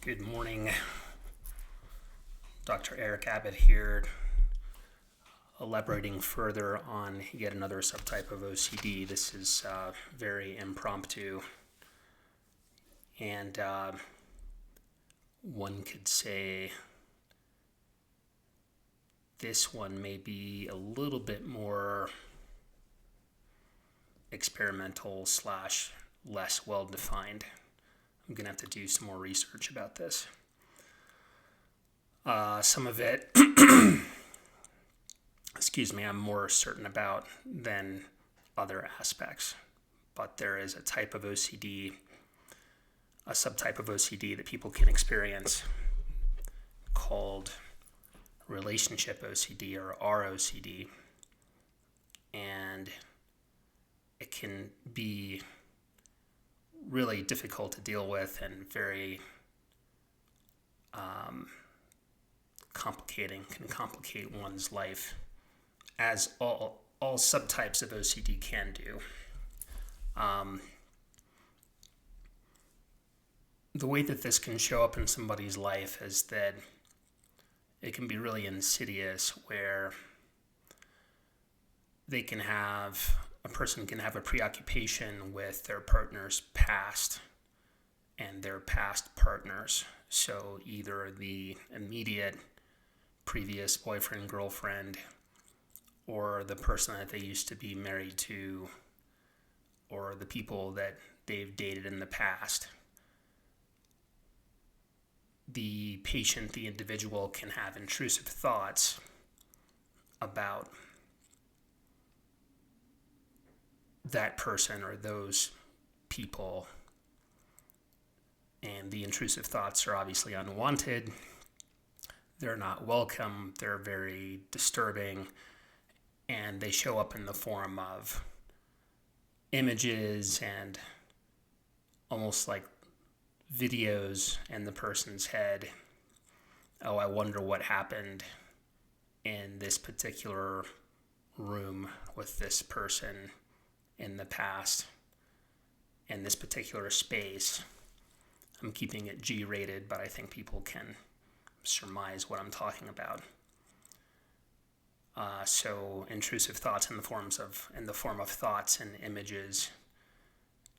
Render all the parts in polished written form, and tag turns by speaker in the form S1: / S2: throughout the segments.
S1: Good morning. Dr. Eric Abbott here, elaborating further on yet another subtype of OCD. This is very impromptu, and one could say this one may be a little bit more experimental / less well-defined. I'm going to have to do some more research about this. Some of it, I'm more certain about than other aspects. But there is a type of OCD, a subtype of OCD that people can experience called relationship OCD or ROCD. And it can be really difficult to deal with and very can complicate one's life, as all subtypes of OCD can do. The way that this can show up in somebody's life is that it can be really insidious, where a person can have a preoccupation with their partner's past and their past partners. So either the immediate previous boyfriend, girlfriend, or the person that they used to be married to, or the people that they've dated in the past. The patient, the individual, can have intrusive thoughts about that person or those people, and the intrusive thoughts are obviously unwanted. They're not welcome. They're very disturbing, and they show up in the form of images and almost like videos in the person's head. Oh, I wonder what happened in this particular room with this person in the past, in this particular space. I'm keeping it G-rated, but I think people can surmise what I'm talking about. So intrusive thoughts in the form of thoughts and images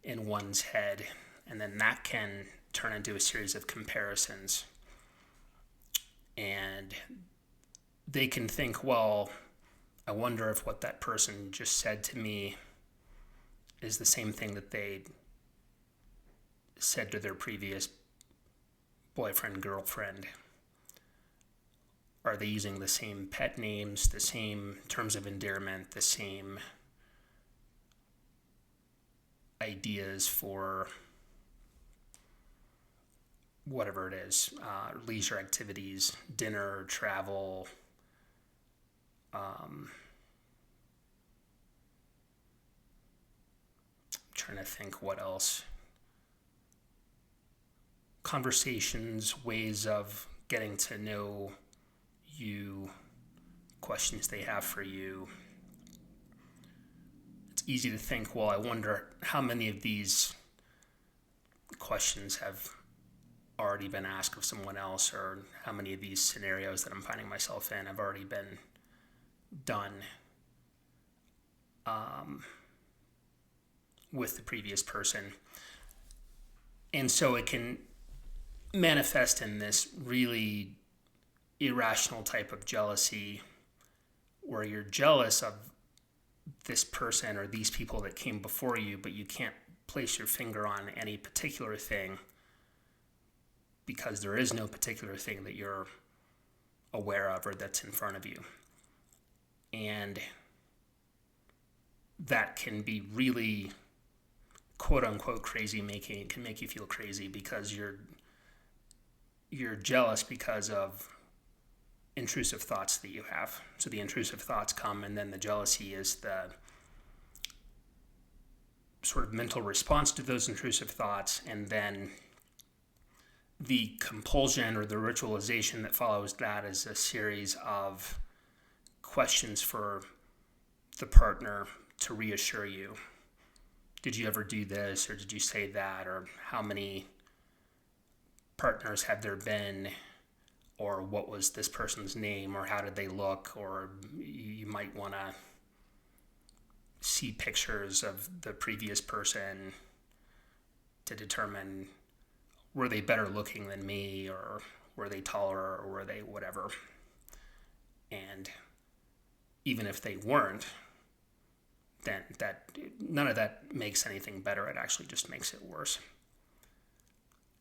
S1: in one's head, and then that can turn into a series of comparisons. And they can think, well, I wonder if what that person just said to me is the same thing that they said to their previous boyfriend, girlfriend. Are they using the same pet names, the same terms of endearment, the same ideas for whatever it is, leisure activities, dinner, travel, trying to think what else. Conversations, ways of getting to know you, questions they have for you. It's easy to think, well, I wonder how many of these questions have already been asked of someone else, or how many of these scenarios that I'm finding myself in have already been done with the previous person. And so it can manifest in this really irrational type of jealousy, where you're jealous of this person or these people that came before you, but you can't place your finger on any particular thing, because there is no particular thing that you're aware of or that's in front of you. And that can be really quote-unquote crazy making. It can make you feel crazy because you're jealous because of intrusive thoughts that you have. So the intrusive thoughts come, and then the jealousy is the sort of mental response to those intrusive thoughts, and then the compulsion or the ritualization that follows that is a series of questions for the partner to reassure you. Did you ever do this, or did you say that, or how many partners have there been, or what was this person's name, or how did they look, or you might want to see pictures of the previous person to determine, were they better looking than me, or were they taller, or were they whatever. And even if they weren't, then none of that makes anything better. It actually just makes it worse,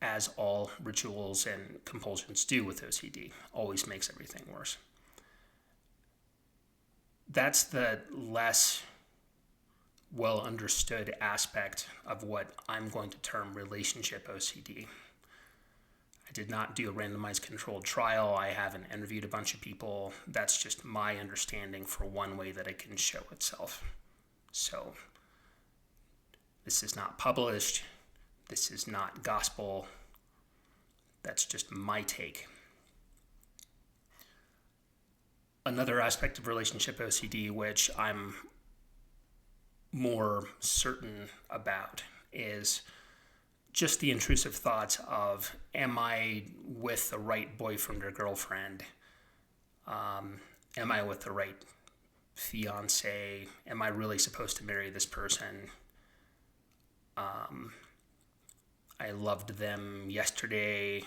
S1: as all rituals and compulsions do with OCD. Always makes everything worse. That's the less well understood aspect of what I'm going to term relationship OCD. I did not do a randomized controlled trial. I haven't interviewed a bunch of people. That's just my understanding for one way that it can show itself. So this is not published. This is not gospel. That's just my take. Another aspect of relationship OCD, which I'm more certain about, is just the intrusive thoughts of, am I with the right boyfriend or girlfriend? Am I with the right fiance? Am I really supposed to marry this person? I loved them yesterday,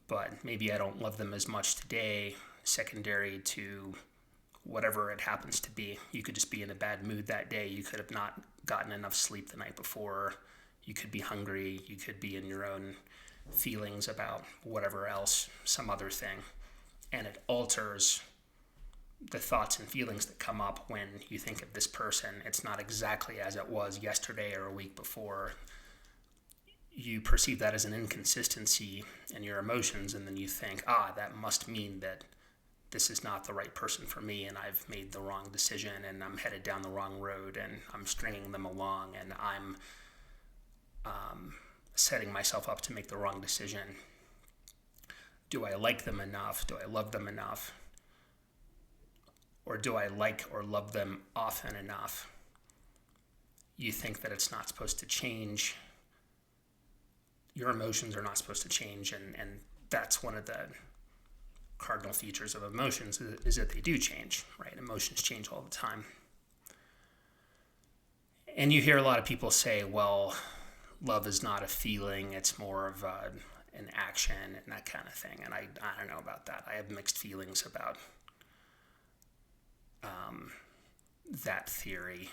S1: but maybe I don't love them as much today, secondary to whatever it happens to be. You could just be in a bad mood that day. You could have not gotten enough sleep the night before. You could be hungry. You could be in your own feelings about whatever else, some other thing. And it alters the thoughts and feelings that come up when you think of this person. It's not exactly as it was yesterday or a week before. You perceive that as an inconsistency in your emotions, and then you think, that must mean that this is not the right person for me, and I've made the wrong decision, and I'm headed down the wrong road, and I'm stringing them along, and I'm setting myself up to make the wrong decision. Do I like them enough? Do I love them enough? Or do I like or love them often enough? You think that it's not supposed to change. Your emotions are not supposed to change, and that's one of the cardinal features of emotions, is that they do change, right? Emotions change all the time. And you hear a lot of people say, well, love is not a feeling, it's more of an action and that kind of thing. And I don't know about that. I have mixed feelings about that theory.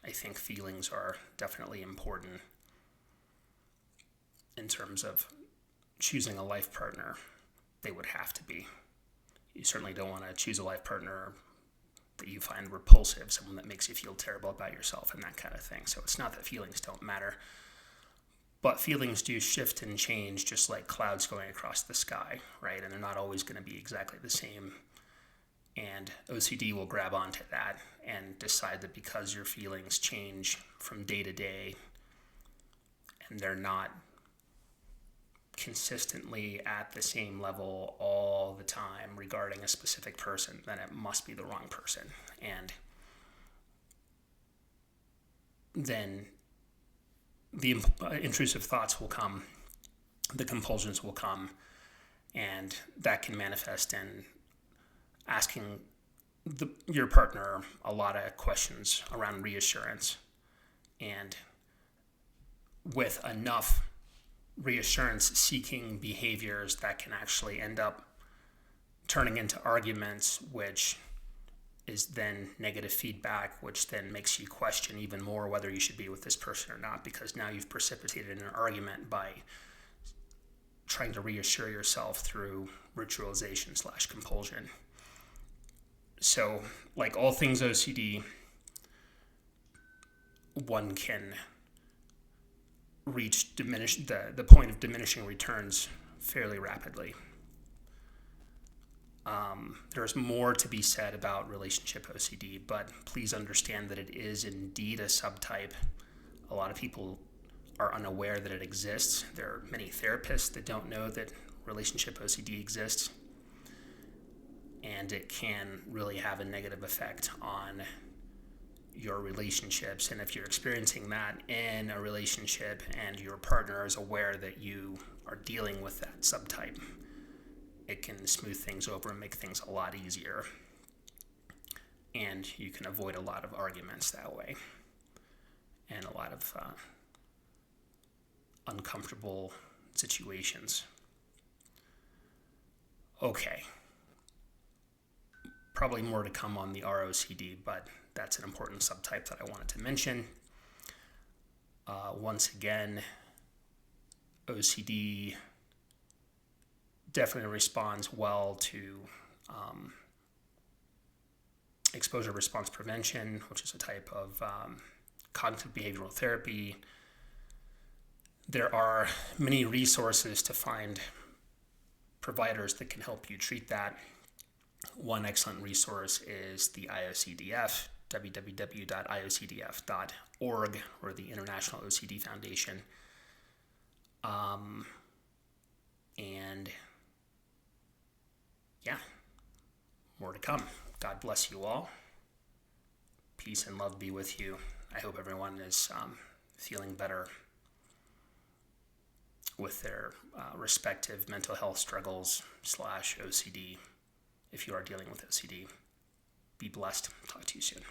S1: I think feelings are definitely important in terms of choosing a life partner. They would have to be. You certainly don't want to choose a life partner that you find repulsive, someone that makes you feel terrible about yourself and that kind of thing. So it's not that feelings don't matter, but feelings do shift and change, just like clouds going across the sky, right? And they're not always going to be exactly the same. And OCD will grab onto that and decide that because your feelings change from day to day and they're not consistently at the same level all the time regarding a specific person, then it must be the wrong person. And then the intrusive thoughts will come, the compulsions will come, and that can manifest in asking your partner a lot of questions around reassurance. And with enough reassurance-seeking behaviors, that can actually end up turning into arguments, which is then negative feedback, which then makes you question even more whether you should be with this person or not, because now you've precipitated an argument by trying to reassure yourself through ritualization/compulsion. So, like all things OCD, one can reach the point of diminishing returns fairly rapidly. There's more to be said about relationship OCD, but please understand that it is indeed a subtype. A lot of people are unaware that it exists. There are many therapists that don't know that relationship OCD exists, and it can really have a negative effect on your relationships. And if you're experiencing that in a relationship and your partner is aware that you are dealing with that subtype, it can smooth things over and make things a lot easier. And you can avoid a lot of arguments that way and a lot of uncomfortable situations. Okay. Probably more to come on the ROCD, but that's an important subtype that I wanted to mention. Once again, OCD definitely responds well to exposure response prevention, which is a type of cognitive behavioral therapy. There are many resources to find providers that can help you treat that. One excellent resource is the IOCDF, www.iocdf.org, or the International OCD Foundation. And yeah, more to come. God bless you all. Peace and love be with you. I hope everyone is feeling better with their respective mental health struggles / OCD. If you are dealing with OCD, be blessed. Talk to you soon.